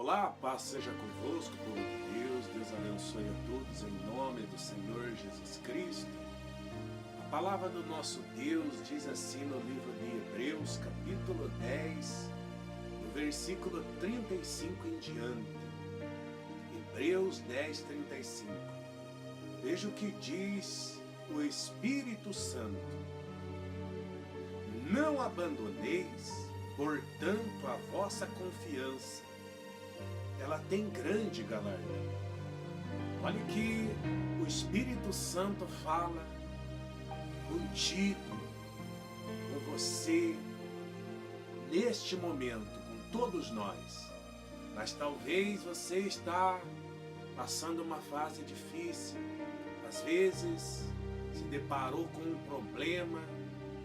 Olá, paz seja convosco, povo de Deus. Deus abençoe a todos em nome do Senhor Jesus Cristo. A palavra do nosso Deus diz assim no livro de Hebreus, capítulo 10, do versículo 35 em diante. Hebreus 10, 35. Veja o que diz o Espírito Santo. Não abandoneis, portanto, a vossa confiança. Ela tem grande galardão. Olha que o Espírito Santo fala contigo, com você, neste momento, com todos nós. Mas talvez você está passando uma fase difícil, às vezes se deparou com um problema,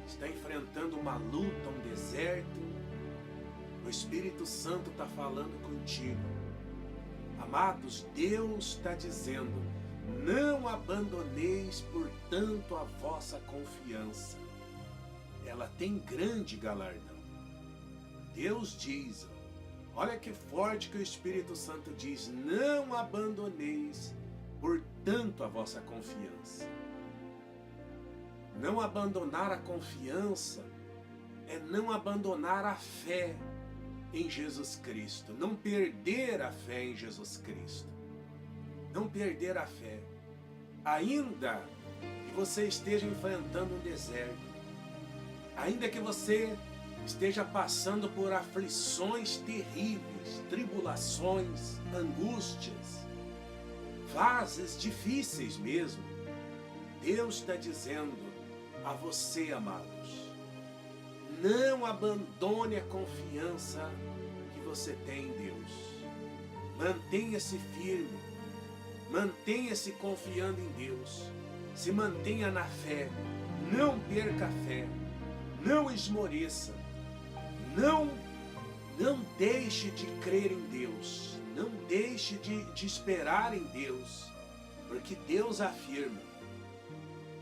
está enfrentando uma luta, um deserto. O Espírito Santo está falando contigo. Amados, Deus está dizendo: não abandoneis, portanto, a vossa confiança. Ela tem grande galardão. Deus diz, olha que forte que o Espírito Santo diz: não abandoneis, portanto, a vossa confiança. Não abandonar a confiança é não abandonar a fé em Jesus Cristo, não perder a fé em Jesus Cristo, não perder a fé, ainda que você esteja enfrentando um deserto, ainda que você esteja passando por aflições terríveis, tribulações, angústias, fases difíceis mesmo, Deus está dizendo a você, amados, não abandone a confiança que você tem em Deus. Mantenha-se firme. Mantenha-se confiando em Deus. Se mantenha na fé. Não perca a fé. Não esmoreça. Não deixe de crer em Deus. Não deixe de esperar em Deus. Porque Deus afirma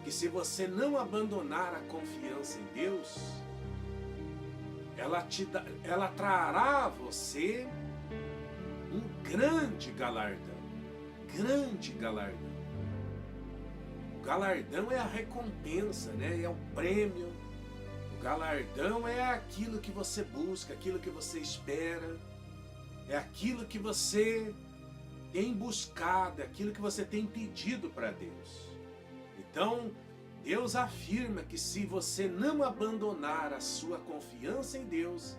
que se você não abandonar a confiança em Deus, ela trará a você um grande galardão. Grande galardão. O galardão é a recompensa, né? É o prêmio. O galardão é aquilo que você busca, aquilo que você espera. É aquilo que você tem buscado, é aquilo que você tem pedido para Deus. Então, Deus afirma que se você não abandonar a sua confiança em Deus,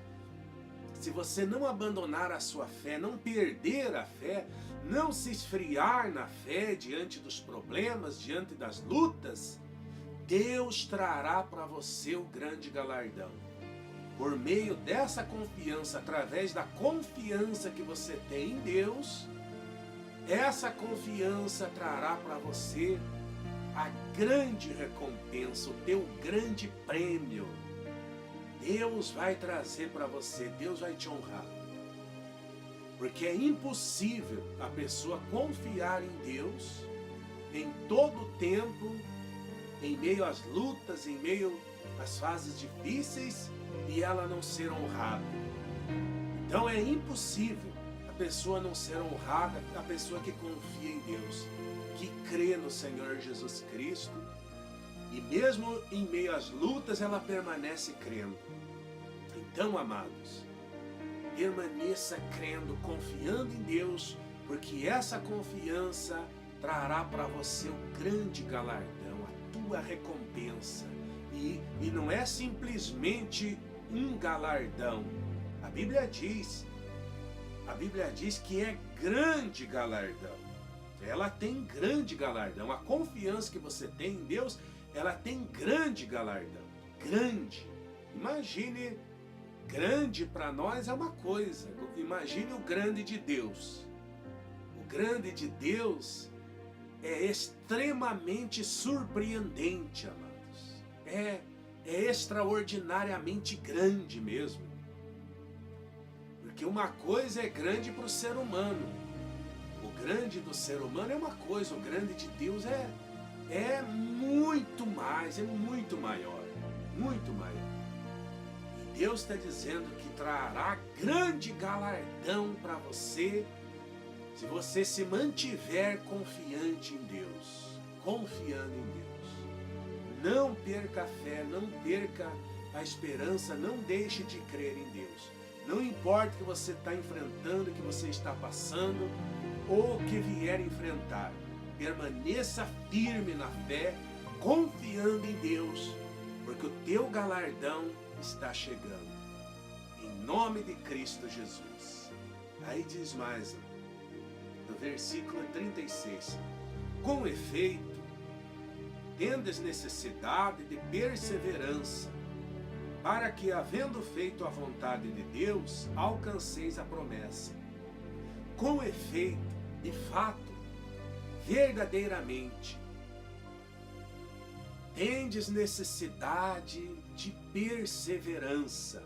se você não abandonar a sua fé, não perder a fé, não se esfriar na fé diante dos problemas, diante das lutas, Deus trará para você o grande galardão. Por meio dessa confiança, através da confiança que você tem em Deus, essa confiança trará para você a grande recompensa, o teu grande prêmio. Deus vai trazer para você, Deus vai te honrar. Porque é impossível a pessoa confiar em Deus em todo o tempo, em meio às lutas, em meio às fases difíceis, e ela não ser honrada. Então é impossível a pessoa não ser honrada, a pessoa que confia em Deus, que crê no Senhor Jesus Cristo, e mesmo em meio às lutas ela permanece crendo. Então, amados, permaneça crendo, confiando em Deus, porque essa confiança trará para você o grande galardão, a tua recompensa. E não é simplesmente um galardão. A Bíblia diz que é grande galardão. Ela tem grande galardão. A confiança que você tem em Deus, ela tem grande galardão. Grande. Imagine, grande para nós é uma coisa. Imagine o grande de Deus. O grande de Deus é extremamente surpreendente, amados. É extraordinariamente grande mesmo. Porque uma coisa é grande para o ser humano. O grande do ser humano é uma coisa, o grande de Deus é muito mais, é muito maior, muito maior. Deus está dizendo que trará grande galardão para você se você se mantiver confiante em Deus, confiando em Deus. Não perca a fé, não perca a esperança, não deixe de crer em Deus. Não importa o que você está enfrentando, o que você está passando, ou o que vier enfrentar. Permaneça firme na fé, confiando em Deus, porque o teu galardão está chegando. Em nome de Cristo Jesus. Aí diz mais, no versículo 36. Com efeito, tendes necessidade de perseverança, para que, havendo feito a vontade de Deus, alcanceis a promessa. Com efeito, de fato, verdadeiramente, tendes necessidade de perseverança.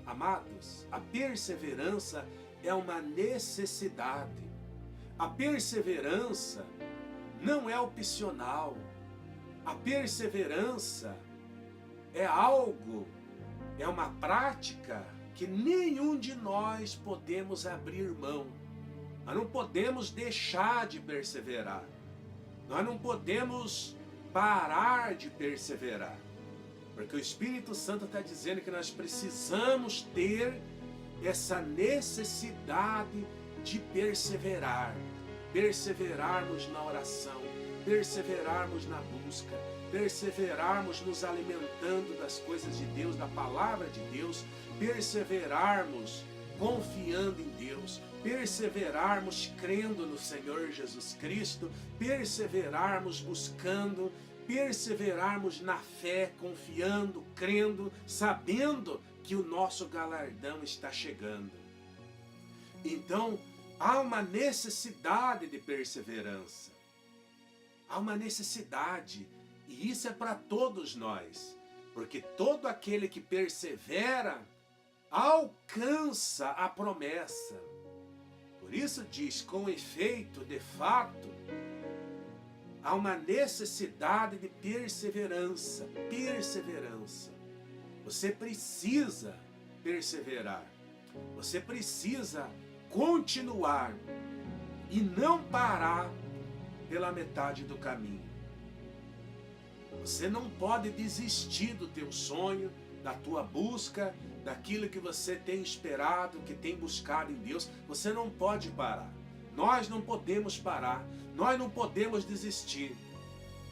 Amados, a perseverança é uma necessidade. A perseverança não é opcional. A perseverança é algo, é uma prática que nenhum de nós podemos abrir mão. Nós não podemos deixar de perseverar. Nós não podemos parar de perseverar. Porque o Espírito Santo está dizendo que nós precisamos ter essa necessidade de perseverar. Perseverarmos na oração, perseverarmos na busca, perseverarmos nos alimentando das coisas de Deus, da palavra de Deus, perseverarmos confiando em Deus, perseverarmos crendo no Senhor Jesus Cristo, perseverarmos buscando, perseverarmos na fé, confiando, crendo, sabendo que o nosso galardão está chegando. Então, há uma necessidade de perseverança. Há uma necessidade, e isso é para todos nós, porque todo aquele que persevera alcança a promessa. Por isso diz, com efeito, de fato, há uma necessidade de perseverança. Perseverança. Você precisa perseverar. Você precisa continuar e não parar pela metade do caminho. Você não pode desistir do teu sonho, da tua busca, daquilo que você tem esperado, que tem buscado em Deus. Você não pode parar. Nós não podemos parar. Nós não podemos desistir.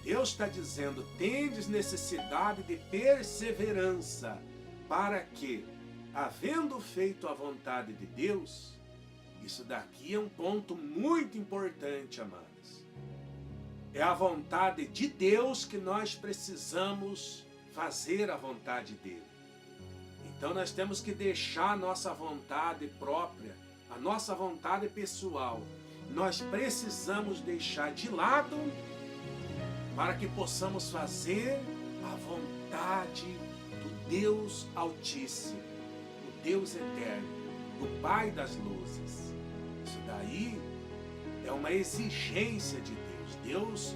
Deus está dizendo, tendes necessidade de perseverança, para que, havendo feito a vontade de Deus, isso daqui é um ponto muito importante, amados. É a vontade de Deus que nós precisamos fazer a vontade dele. Então nós temos que deixar a nossa vontade própria, a nossa vontade pessoal. Nós precisamos deixar de lado para que possamos fazer a vontade do Deus Altíssimo, do Deus Eterno, do Pai das Luzes. Isso daí é uma exigência de Deus.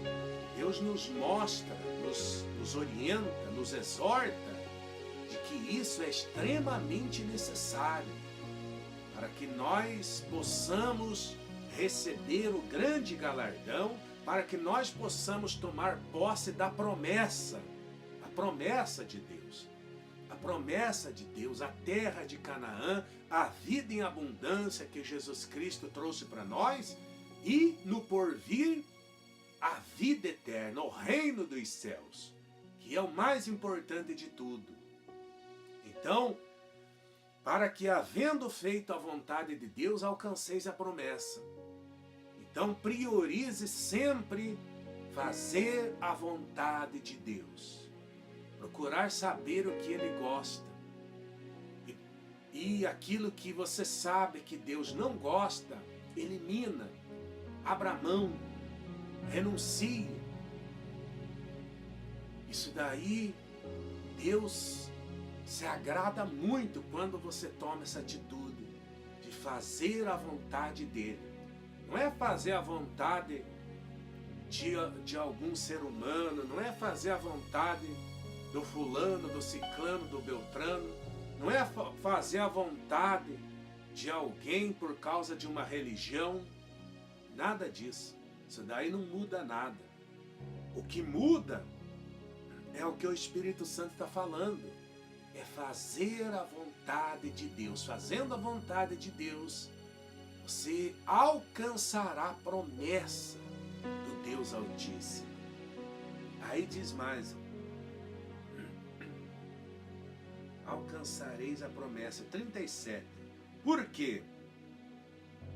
Deus nos mostra, nos orienta, nos exorta de que isso é extremamente necessário para que nós possamos receber o grande galardão, para que nós possamos tomar posse da promessa, a promessa de Deus. A promessa de Deus, a terra de Canaã, a vida em abundância que Jesus Cristo trouxe para nós e no porvir a vida eterna, o reino dos céus, que é o mais importante de tudo. Então, para que, havendo feito a vontade de Deus, alcanceis a promessa. Então, priorize sempre fazer a vontade de Deus. Procurar saber o que Ele gosta. E aquilo que você sabe que Deus não gosta, elimina, abra mão, renuncie. Isso daí, Deus se agrada muito quando você toma essa atitude de fazer a vontade dEle. Não é fazer a vontade de algum ser humano, não é fazer a vontade do fulano, do ciclano, do beltrano, não é fazer a vontade de alguém por causa de uma religião, nada disso. Isso daí não muda nada. O que muda é o que o Espírito Santo está falando. É fazer a vontade de Deus. Fazendo a vontade de Deus, você alcançará a promessa do Deus Altíssimo. Aí diz mais: alcançareis a promessa. 37. Por quê?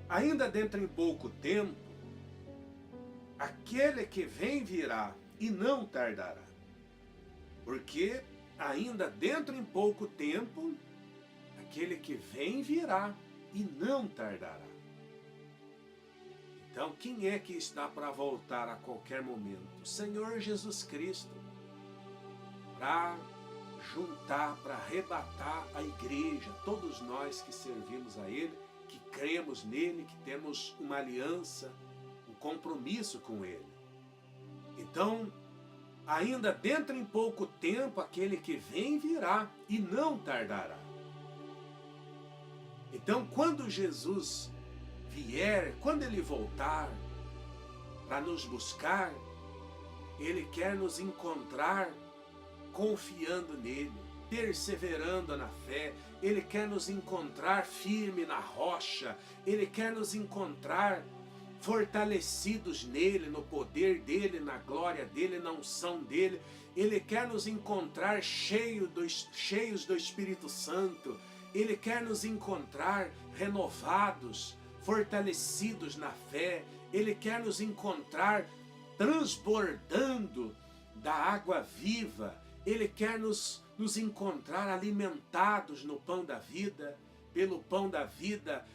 Ainda dentro em pouco tempo, aquele que vem virá e não tardará. Porque ainda dentro em pouco tempo, aquele que vem virá e não tardará. Então, quem é que está para voltar a qualquer momento? O Senhor Jesus Cristo, para juntar, para arrebatar a igreja, todos nós que servimos a Ele, que cremos nele, que temos uma aliança, um compromisso com Ele. Então, ainda dentro em pouco tempo, aquele que vem virá e não tardará. Então, quando Jesus vier, quando Ele voltar para nos buscar, Ele quer nos encontrar confiando nele, perseverando na fé. Ele quer nos encontrar firme na rocha. Ele quer nos encontrar fortalecidos nele, no poder dele, na glória dele, na unção dele. Ele quer nos encontrar cheios do Espírito Santo. Ele quer nos encontrar renovados, fortalecidos na fé. Ele quer nos encontrar transbordando da água viva. Ele quer nos encontrar alimentados no pão da vida, pelo pão da vida.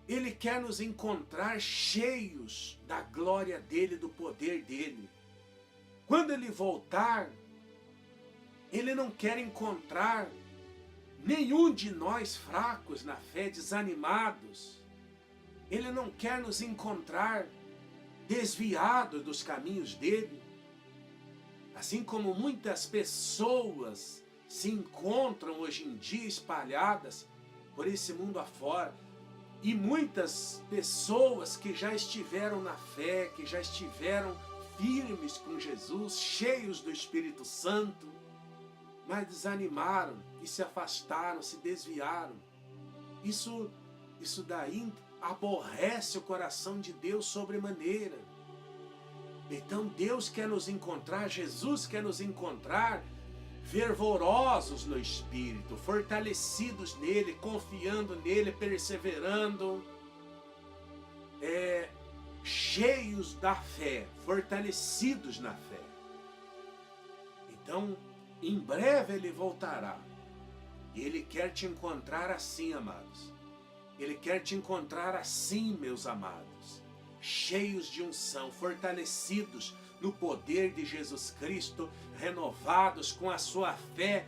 Ele quer nos encontrar cheios da glória dele, do poder dele. Quando ele voltar, ele não quer encontrar nenhum de nós fracos na fé, desanimados. Ele não quer nos encontrar desviados dos caminhos dele. Assim como muitas pessoas se encontram hoje em dia espalhadas por esse mundo afora, e muitas pessoas que já estiveram na fé, que já estiveram firmes com Jesus, cheios do Espírito Santo, mas desanimaram e se afastaram, se desviaram. Isso daí aborrece o coração de Deus sobremaneira. Então Deus quer nos encontrar, Jesus quer nos encontrar fervorosos no Espírito, fortalecidos nele, confiando nele, perseverando, cheios da fé, fortalecidos na fé. Então, em breve ele voltará. E ele quer te encontrar assim, amados. Ele quer te encontrar assim, meus amados, cheios de unção, fortalecidos no poder de Jesus Cristo, renovados com a sua fé,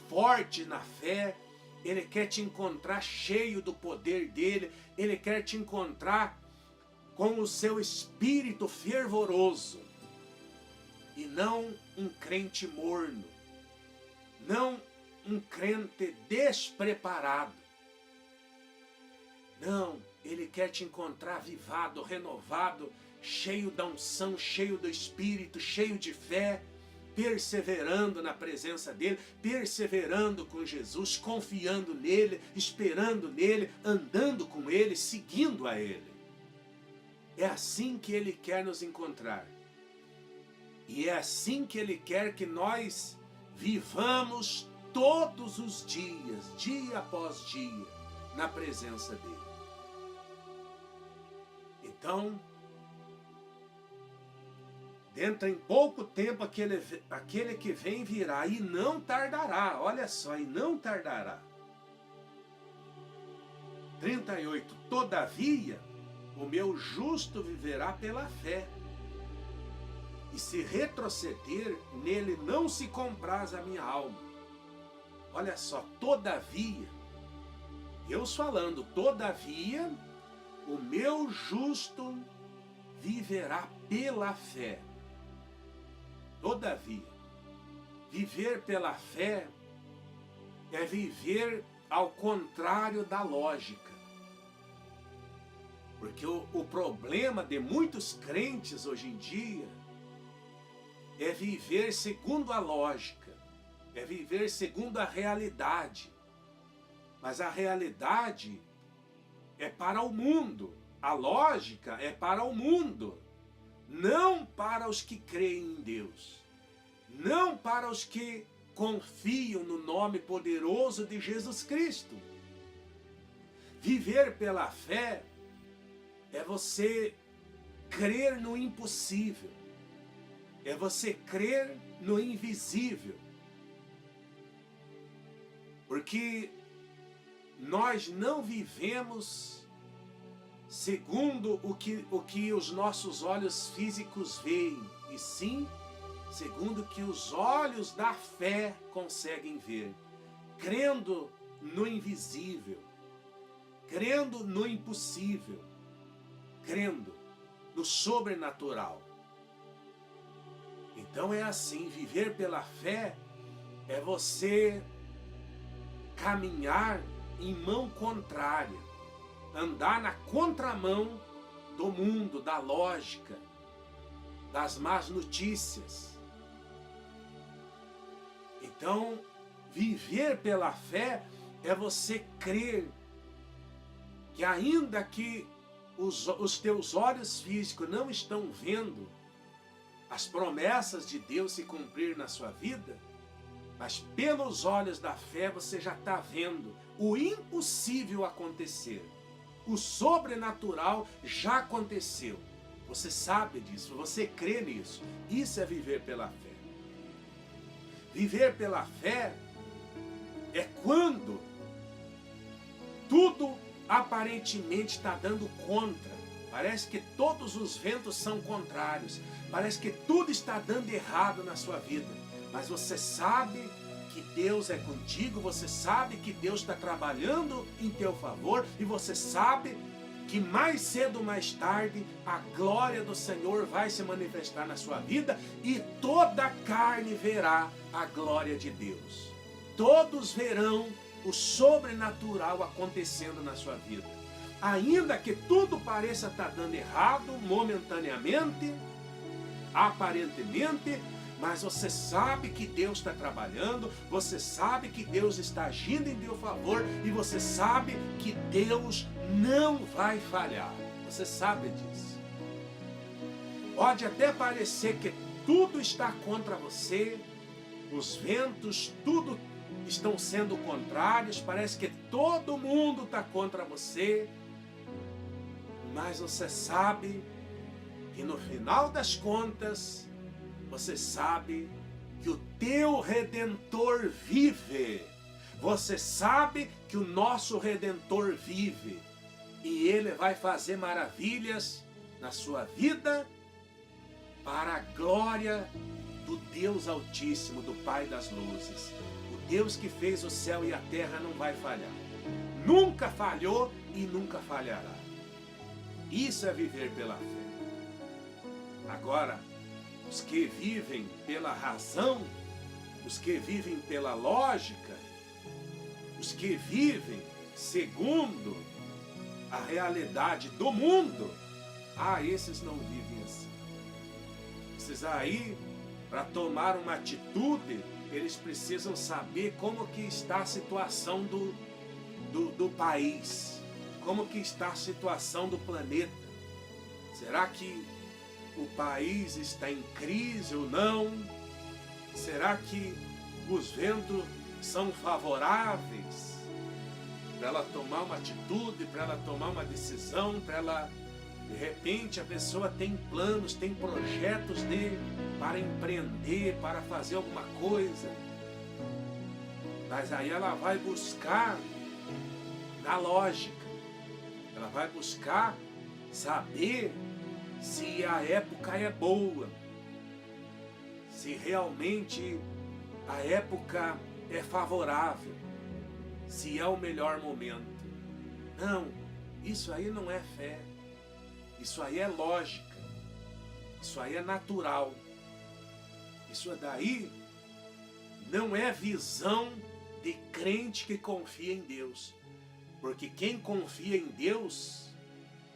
forte na fé. Ele quer te encontrar cheio do poder dele. Ele quer te encontrar com o seu espírito fervoroso, e não um crente morno, não um crente despreparado. Não, ele quer te encontrar avivado, renovado, cheio da unção, cheio do Espírito, cheio de fé, perseverando na presença dele, perseverando com Jesus, confiando nele, esperando nele, andando com ele, seguindo a ele. É assim que ele quer nos encontrar. E é assim que ele quer que nós vivamos todos os dias, dia após dia, na presença dele. Então, dentro em pouco tempo, aquele que vem virá e não tardará. Olha só, e não tardará. 38. Todavia, o meu justo viverá pela fé. E se retroceder, nele não se compraz a minha alma. Olha só, todavia. Deus falando, todavia, o meu justo viverá pela fé. Todavia, viver pela fé é viver ao contrário da lógica. Porque o problema de muitos crentes hoje em dia é viver segundo a lógica, é viver segundo a realidade. Mas a realidade é para o mundo, a lógica é para o mundo, não para os que creem em Deus, não para os que confiam no nome poderoso de Jesus Cristo. Viver pela fé é você crer no impossível, é você crer no invisível. Porque nós não vivemos segundo o que os nossos olhos físicos veem, e sim segundo o que os olhos da fé conseguem ver, crendo no invisível, crendo no impossível, crendo no sobrenatural. Então é assim, viver pela fé é você caminhar em mão contrária, andar na contramão do mundo, da lógica, das más notícias. Então, viver pela fé é você crer que ainda que os teus olhos físicos não estão vendo as promessas de Deus se cumprir na sua vida, mas pelos olhos da fé você já está vendo o impossível acontecer. O sobrenatural já aconteceu. Você sabe disso, você crê nisso. Isso é viver pela fé. Viver pela fé é quando tudo aparentemente está dando contra. Parece que todos os ventos são contrários. Parece que tudo está dando errado na sua vida. Mas você sabe que Deus é contigo, você sabe que Deus está trabalhando em teu favor, e você sabe que mais cedo ou mais tarde a glória do Senhor vai se manifestar na sua vida e toda a carne verá a glória de Deus. Todos verão o sobrenatural acontecendo na sua vida. Ainda que tudo pareça estar dando errado momentaneamente, aparentemente, mas você sabe que Deus está trabalhando, você sabe que Deus está agindo em teu favor, e você sabe que Deus não vai falhar. Você sabe disso. Pode até parecer que tudo está contra você, os ventos, tudo estão sendo contrários, parece que todo mundo está contra você, mas você sabe que no final das contas, você sabe que o teu Redentor vive. Você sabe que o nosso Redentor vive. E Ele vai fazer maravilhas na sua vida para a glória do Deus Altíssimo, do Pai das Luzes. O Deus que fez o céu e a terra não vai falhar. Nunca falhou e nunca falhará. Isso é viver pela fé. Agora, os que vivem pela razão, os que vivem pela lógica, os que vivem segundo a realidade do mundo, esses não vivem assim. Esses aí, para tomar uma atitude, eles precisam saber como que está a situação do país, como que está a situação do planeta. Será que o país está em crise ou não? Será que os ventos são favoráveis para ela tomar uma atitude, para ela tomar uma decisão, para ela, de repente, a pessoa tem planos, tem projetos para empreender, para fazer alguma coisa, mas aí ela vai buscar na lógica, ela vai buscar saber se a época é boa, se realmente a época é favorável, se é o melhor momento. Não, isso aí não é fé, isso aí é lógica, isso aí é natural, isso daí não é visão de crente que confia em Deus. Porque quem confia em Deus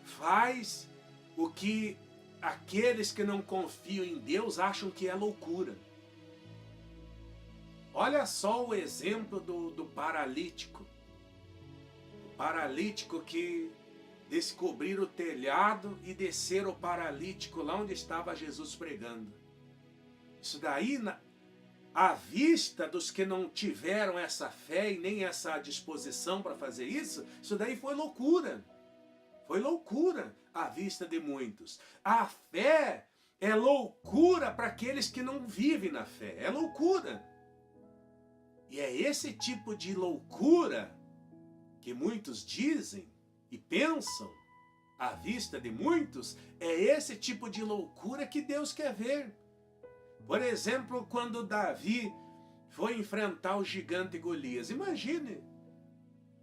faz o que aqueles que não confiam em Deus acham que é loucura. Olha só o exemplo do paralítico. O paralítico que descobriram o telhado e desceram o paralítico lá onde estava Jesus pregando. Isso daí, à vista dos que não tiveram essa fé e nem essa disposição para fazer isso, isso daí foi loucura. Foi loucura à vista de muitos. A fé é loucura para aqueles que não vivem na fé. É loucura. E é esse tipo de loucura que muitos dizem e pensam, à vista de muitos, é esse tipo de loucura que Deus quer ver. Por exemplo, quando Davi foi enfrentar o gigante Golias. Imagine,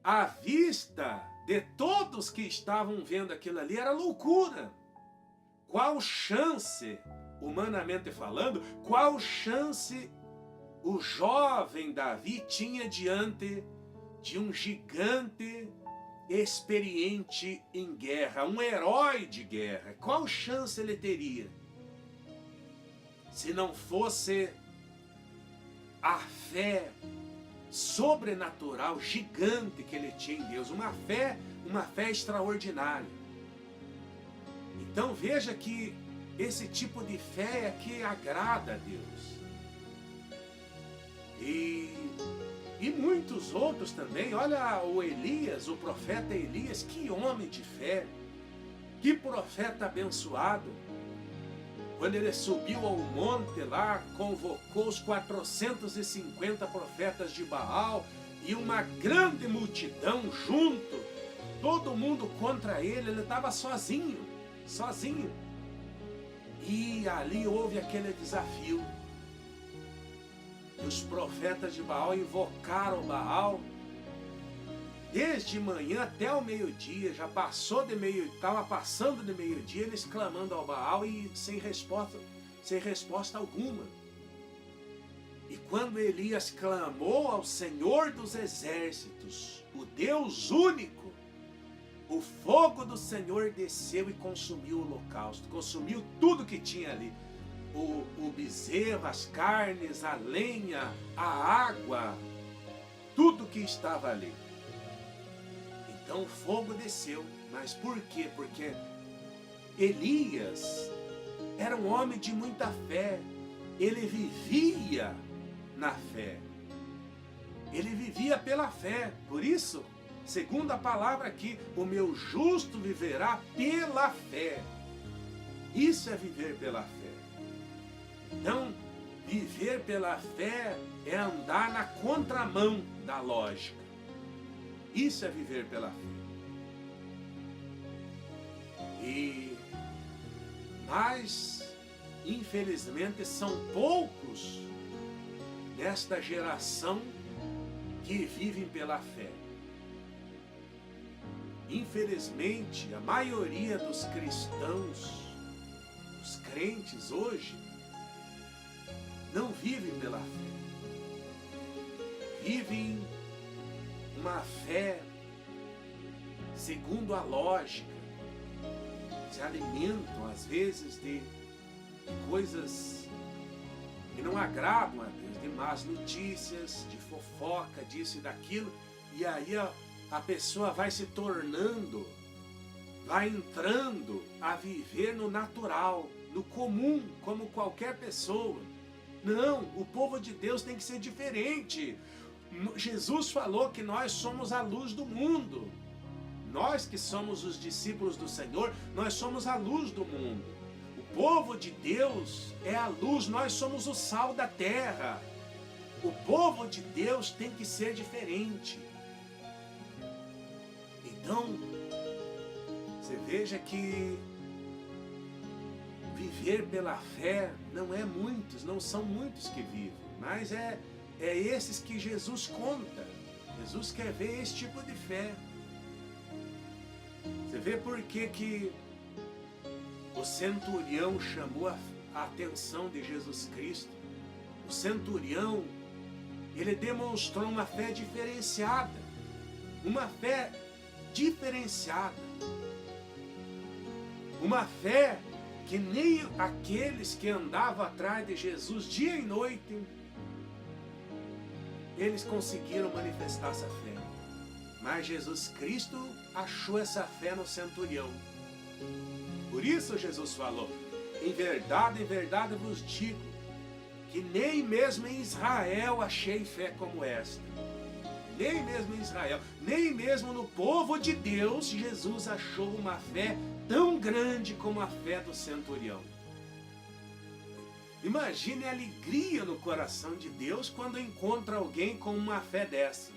à vista de todos que estavam vendo aquilo ali, era loucura. Qual chance, humanamente falando, qual chance o jovem Davi tinha diante de um gigante experiente em guerra, um herói de guerra? Qual chance ele teria? Se não fosse a fé sobrenatural, gigante que ele tinha em Deus, uma fé extraordinária. Então veja que esse tipo de fé é que agrada a Deus. E muitos outros também. Olha o Elias, o profeta Elias, que homem de fé, que profeta abençoado. Quando ele subiu ao monte lá, convocou os 450 profetas de Baal e uma grande multidão junto, todo mundo contra ele estava sozinho. E ali houve aquele desafio. E os profetas de Baal invocaram Baal desde manhã até o meio-dia. Já passou de meio-dia, estava passando de meio-dia, eles clamando ao Baal e sem resposta alguma. E quando Elias clamou ao Senhor dos Exércitos, o Deus único, o fogo do Senhor desceu e consumiu o holocausto, consumiu tudo que tinha ali. O bezerro, as carnes, a lenha, a água, tudo que estava ali. Então o fogo desceu. Mas por quê? Porque Elias era um homem de muita fé. Ele vivia na fé. Ele vivia pela fé. Por isso, segundo a palavra aqui, o meu justo viverá pela fé. Isso é viver pela fé. Então, viver pela fé é andar na contramão da lógica. Isso é viver pela fé. Mas, infelizmente, são poucos nesta geração que vivem pela fé. Infelizmente, a maioria dos cristãos, os crentes hoje, não vivem pela fé. Vivem uma fé segundo a lógica. Se alimentam, às vezes, de coisas que não agradam a Deus, de más notícias, de fofoca, disso e daquilo. E aí a pessoa vai se tornando, vai entrando a viver no natural, no comum, como qualquer pessoa. Não, o povo de Deus tem que ser diferente. Jesus falou que nós somos a luz do mundo. Nós que somos os discípulos do Senhor, nós somos a luz do mundo. O povo de Deus é a luz, nós somos o sal da terra. O povo de Deus tem que ser diferente. Então, você veja que viver pela fé não são muitos que vivem, mas é esses que Jesus conta. Jesus quer ver esse tipo de fé. Você vê por que o centurião chamou a atenção de Jesus Cristo. O centurião ele demonstrou uma fé diferenciada. Uma fé diferenciada. Uma fé que nem aqueles que andavam atrás de Jesus dia e noite, eles conseguiram manifestar essa fé. Mas Jesus Cristo achou essa fé no centurião. Por isso Jesus falou: em verdade vos digo, que nem mesmo em Israel achei fé como esta. Nem mesmo em Israel, nem mesmo no povo de Deus, Jesus achou uma fé tão grande como a fé do centurião. Imagine a alegria no coração de Deus quando encontra alguém com uma fé dessa.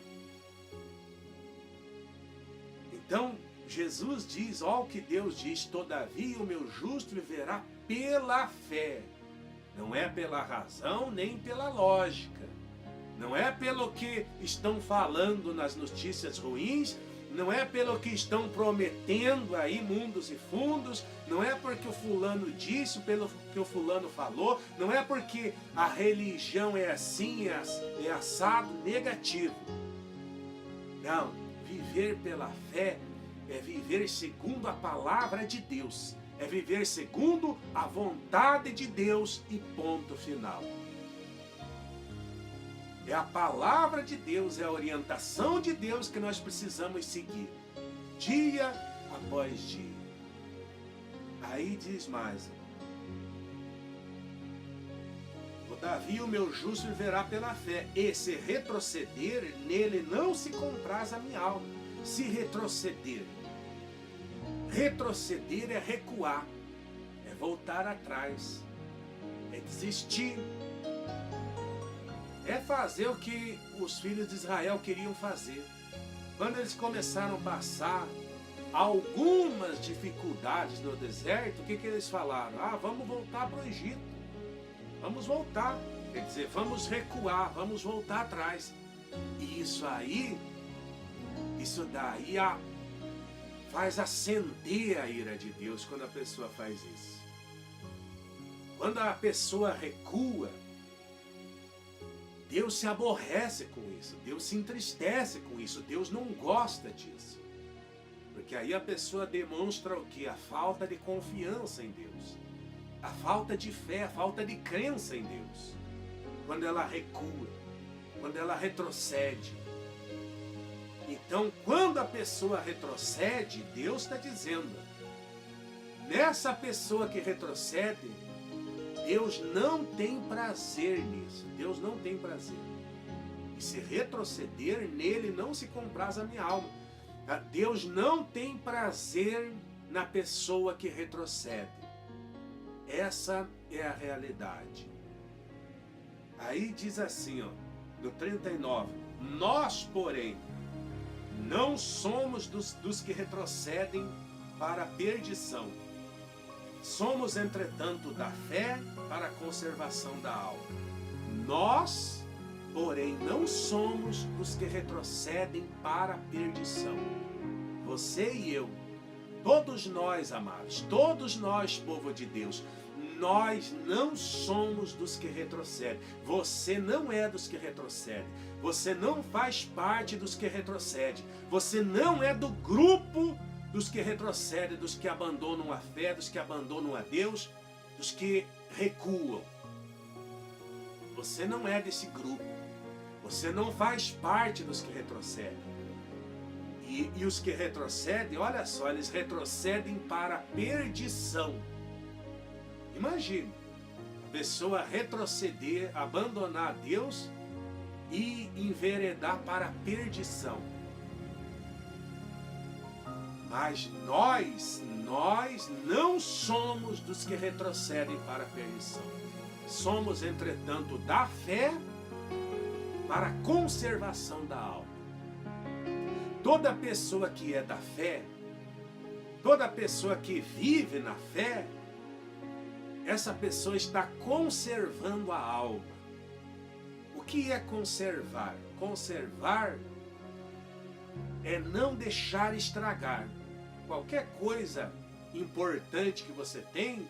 Então, Jesus diz, ó o que Deus diz: todavia o meu justo viverá pela fé. Não é pela razão, nem pela lógica. Não é pelo que estão falando nas notícias ruins, não é pelo que estão prometendo aí mundos e fundos, não é porque o fulano disse, pelo que o fulano falou, não é porque a religião é assim, é assado, negativo. Não, viver pela fé é viver segundo a palavra de Deus, é viver segundo a vontade de Deus e ponto final. É a palavra de Deus, é a orientação de Deus que nós precisamos seguir, dia após dia. Aí diz mais: todavia o meu justo viverá pela fé, e se retroceder, nele não se compraz a minha alma. Se retroceder, retroceder é recuar, é voltar atrás, é desistir. É fazer o que os filhos de Israel queriam fazer. Quando eles começaram a passar algumas dificuldades no deserto, o que eles falaram? Ah, vamos voltar para o Egito. Vamos voltar. Quer dizer, vamos recuar, vamos voltar atrás. E isso daí faz acender a ira de Deus quando a pessoa faz isso. Quando a pessoa recua, Deus se aborrece com isso, Deus se entristece com isso, Deus não gosta disso. Porque aí a pessoa demonstra o quê? A falta de confiança em Deus, a falta de fé, a falta de crença em Deus. Quando ela recua, quando ela retrocede. Então, quando a pessoa retrocede, Deus está dizendo, nessa pessoa que retrocede, Deus não tem prazer nisso. Deus não tem prazer. E se retroceder, nele não se compraz a minha alma. Deus não tem prazer na pessoa que retrocede. Essa é a realidade. Aí diz assim, ó, no 39. Nós, porém, não somos dos que retrocedem para a perdição. Somos, entretanto, da fé para a conservação da alma. Nós, porém, não somos dos que retrocedem para a perdição. Você e eu, todos nós, amados, todos nós, povo de Deus, nós não somos dos que retrocedem. Você não é dos que retrocedem. Você não faz parte dos que retrocedem. Você não é do grupo dos que retrocedem, dos que abandonam a fé, dos que abandonam a Deus, dos que recuam. Você não é desse grupo. Você não faz parte dos que retrocedem. E os que retrocedem, olha só, eles retrocedem para a perdição. Imagine, a pessoa retroceder, abandonar a Deus e enveredar para a perdição. Mas nós não somos dos que retrocedem para a perdição. Somos, entretanto, da fé para a conservação da alma. Toda pessoa que é da fé, toda pessoa que vive na fé, essa pessoa está conservando a alma. O que é conservar? Conservar é não deixar estragar. Qualquer coisa importante que você tem,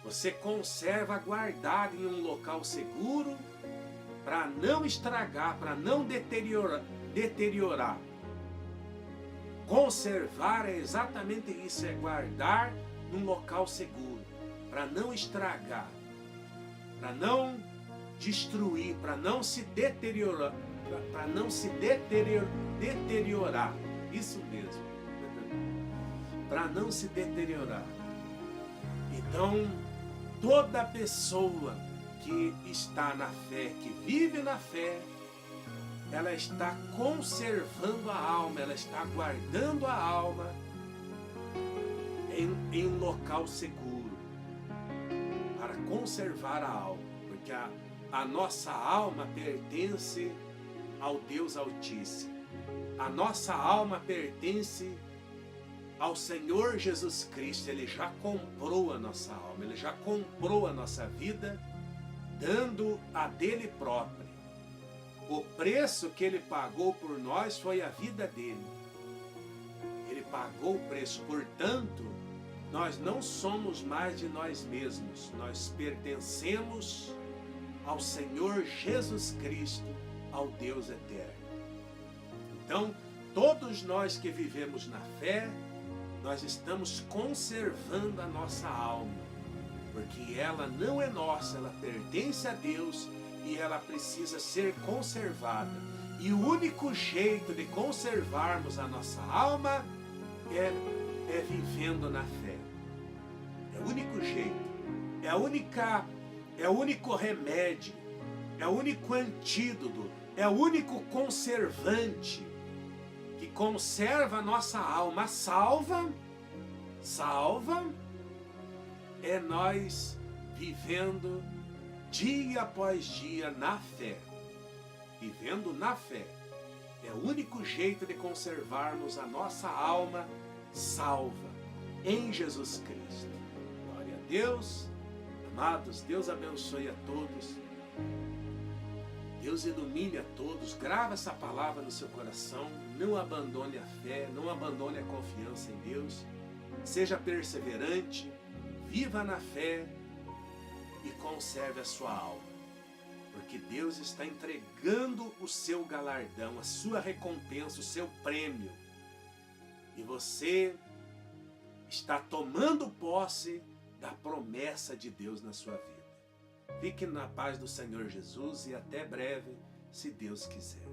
você conserva guardado em um local seguro, para não estragar, para não deteriorar. Conservar é exatamente isso, é guardar num local seguro, para não estragar, para não destruir, para não se deteriorar, para não se deteriorar, isso mesmo, para não se deteriorar. Então, toda pessoa que está na fé, que vive na fé, ela está conservando a alma, ela está guardando a alma em um local seguro, para conservar a alma, porque a nossa alma pertence ao Deus Altíssimo. A nossa alma pertence ao Senhor Jesus Cristo. Ele já comprou a nossa alma, Ele já comprou a nossa vida, dando a dele próprio. O preço que Ele pagou por nós foi a vida dele. Ele pagou o preço, portanto, nós não somos mais de nós mesmos. Nós pertencemos ao Senhor Jesus Cristo, ao Deus eterno. Então, todos nós que vivemos na fé, nós estamos conservando a nossa alma, porque ela não é nossa, ela pertence a Deus e ela precisa ser conservada. E o único jeito de conservarmos a nossa alma é vivendo na fé. É o único jeito, é o único remédio, é o único antídoto, é o único conservante que conserva a nossa alma. Salva é nós vivendo dia após dia na fé. Vivendo na fé é o único jeito de conservarmos a nossa alma salva em Jesus Cristo. Glória a Deus. Amados, Deus abençoe a todos. Deus ilumine a todos. Grava essa palavra no seu coração. Não abandone a fé, não abandone a confiança em Deus. Seja perseverante, viva na fé e conserve a sua alma. Porque Deus está entregando o seu galardão, a sua recompensa, o seu prêmio. E você está tomando posse da promessa de Deus na sua vida. Fique na paz do Senhor Jesus e até breve, se Deus quiser.